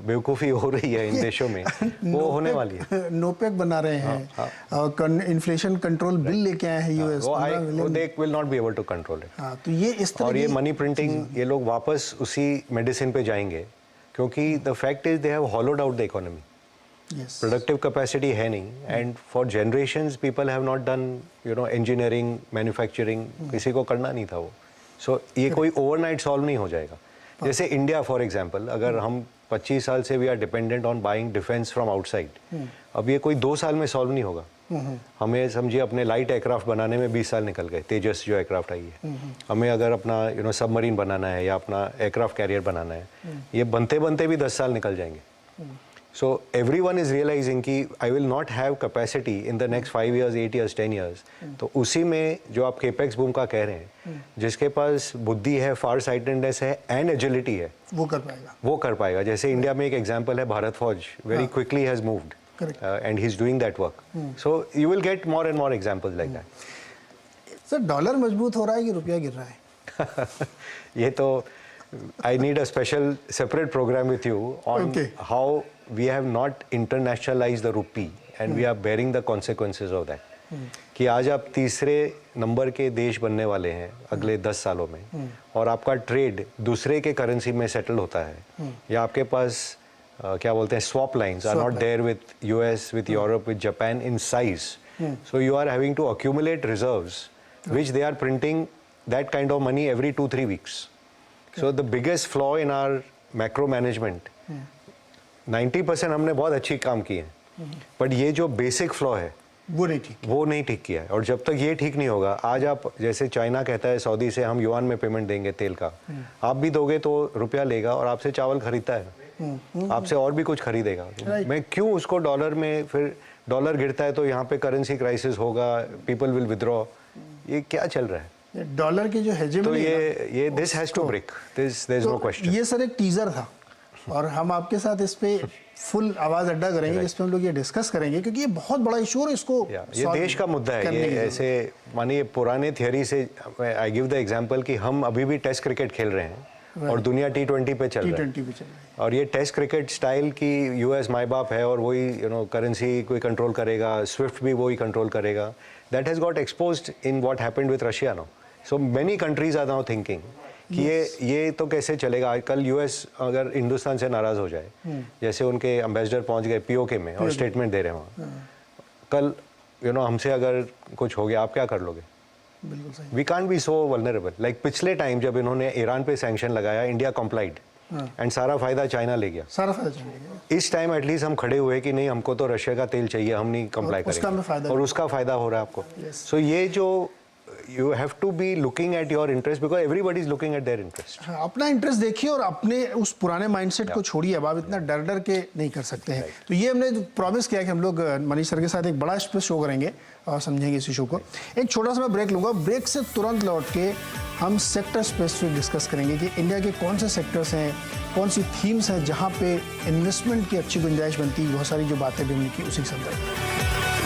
बेवकूफ़ी हो रही है इन देशों में वो होने वाली है। नोपेक बना रहे हैं और इन्फ्लेशन कंट्रोल बिल लेके आए हैं यूएस। वो they will not be able to control it. तो ये इस तरह और ये मनी प्रिंटिंग, ये लोग वापस उसी मेडिसिन पे जाएंगे, क्योंकि the fact is they have hollowed out the economy. Productive capacity है नहीं, and for generations people have not done engineering, manufacturing, किसी को करना नहीं था वो। सो ये कोई ओवरनाइट सॉल्व नहीं हो जाएगा। जैसे इंडिया फॉर एग्जांपल, अगर हम 25 साल से we are dependent on buying defence from outside, अब ये कोई 2 साल में सॉल्व नहीं होगा। हमें समझिए अपने लाइट एयरक्राफ्ट बनाने में 20 साल निकल गए, तेजस जो एयरक्राफ्ट आई है। हमें अगर अपना सबमरीन बनाना है या अपना एयरक्राफ्ट कैरियर बनाना है, ये बनते बनते भी 10 साल निकल जाएंगे। सो एवरीवन इज रियलाइजिंग कि I will not have capacity in the next 5 years, 8 years, 10 years। तो उसी में जो आप केपेक्स बूम का कह रहे हैं, जिसके पास बुद्धि है, फार साइटेडनेस है एंड एजिलिटी है, वो कर पाएगा। जैसे इंडिया में एक एग्जांपल है, भारत फौज very quickly has moved and he is doing that work. So you will get more and more examples like that. Sir, dollar मजबूत हो रहा है कि रुपया गिर रहा है? ये तो I need a special separate program with you on how we have not internationalized the rupee and we are bearing the consequences of that. कि आज आप तीसरे नंबर के देश बनने वाले हैं अगले 10 सालों में, और आपका ट्रेड दूसरे के करेंसी में सेटल होता है, या आपके पास क्या बोलते हैं swap lines are not there with US, with Europe, with Japan in size. So you are having to accumulate reserves which they are printing that kind of money every 2-3 weeks. So the biggest flaw in our macro management, 90% हमने बहुत अच्छी काम की है, but ये जो basic flaw है वो नहीं ठीक किया है। और जब तक ये ठीक नहीं होगा, आज आप जैसे चाइना कहता है सऊदी से हम युआन में पेमेंट देंगे तेल का, आप भी दोगे तो रुपया लेगा और आपसे चावल खरीदता है, आपसे और भी कुछ खरीदेगा। मैं क्यों उसको डॉलर में, फिर डॉलर गिरता है तो यहाँ पे करेंसी क्राइसिस होगा, पीपल विल विथड्रॉ, ये क्या चल रहा है? डॉलर की जो हेजेमनी, तो ये this has to break, there is no question. ये सर एक टीजर था और हम आपके साथ इस पे फुल आवाज अड्डा करेंगे, जिसपे हम लोग ये डिस्कस करेंगे, क्योंकि ये बहुत बड़ा इशू है। इसको ये देश का मुद्दा है। ये ऐसे मानिए पुराने थियरी से आई गिव द एग्जांपल कि हम अभी भी टेस्ट क्रिकेट खेल रहे हैं और दुनिया T20 पे चल रही है, और ये टेस्ट क्रिकेट स्टाइल की यूएस माई बाप है, और वही करेंसी कोई कंट्रोल करेगा, स्विफ्ट भी वही कंट्रोल करेगा। That has got exposed in what happened with Russia now. So many countries are now thinking कि ये तो कैसे चलेगा। कल यूएस अगर हिंदुस्तान से नाराज हो जाए, जैसे उनके एम्बेसडर पहुंच गए पीओके में और स्टेटमेंट दे रहे हैं वहाँ, कल हमसे अगर कुछ हो गया, आप क्या कर लोगे? We can't be so vulnerable. Like पिछले टाइम जब इन्होंने ईरान पे सैंक्शन लगाया, इंडिया कंप्लाइड एंड सारा फायदा चाइना ले गया। इस टाइम एटलीस्ट हम खड़े हुए कि नहीं, हमको तो रशिया का तेल चाहिए, हम नहीं कंप्लाई करेंगे, और उसका फायदा हो रहा है आपको। सो ये जो you have to be looking at your interest, because everybody is looking at their interest. अपना इंटरेस्ट देखिए और अपने उस पुराने माइंडसेट को छोड़िए। अब आप इतना डर डर के नहीं कर सकते हैं। तो ये हमने प्रॉमिस किया कि हम लोग मनीष सर के साथ एक बड़ा स्पेस शो करेंगे और समझेंगे इस इशू को। एक छोटा सा मैं ब्रेक लूंगा, ब्रेक से तुरंत लौट के हम सेक्टर स्पेसिफिक डिस्कस करेंगे कि इंडिया के कौन से सेक्टर्स हैं, कौन सी थीम्स हैं जहाँ पे इन्वेस्टमेंट की अच्छी गुंजाइश बनती है। बहुत सारी जो बातें भी हमने की उसी के संदर्भ में।